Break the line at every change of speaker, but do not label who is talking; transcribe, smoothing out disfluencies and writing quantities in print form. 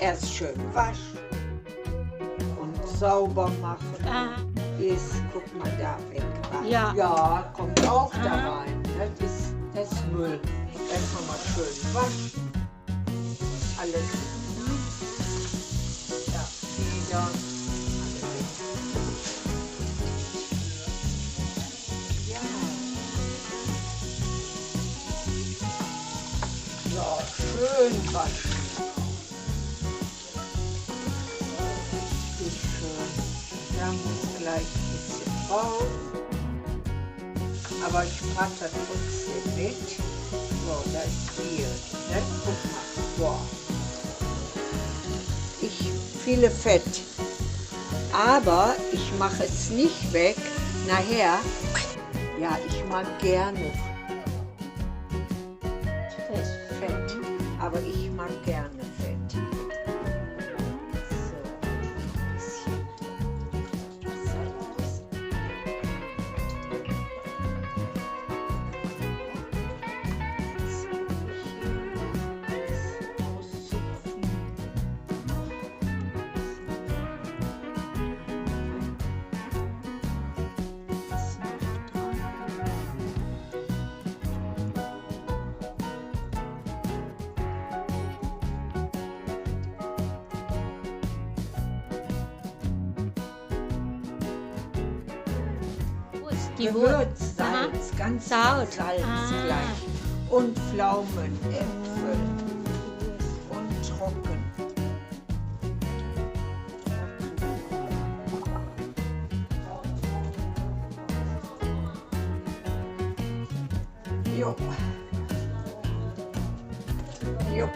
erst schön waschen und sauber machen. Ist, guck mal da weg. Ja, kommt auch da rein. Das ist Müll. Dann kann man schön waschen. Alles. Ja, wieder. Ja. So, schön waschen. Richtig schön. Da muss gleich ein bisschen drauf. Aber ich mache das trotzdem mit. So, das ist viel. Ne? Guck mal. Boah. Viele Fett. Aber ich mache es nicht weg. Nachher, ja, ich mag gerne Fett. Aber ich mag gerne Fett. So, ein bisschen. Gewürz, Salz, ganz Salz gleich. Und Pflaumen, Äpfel und trocken. Jo. Jo.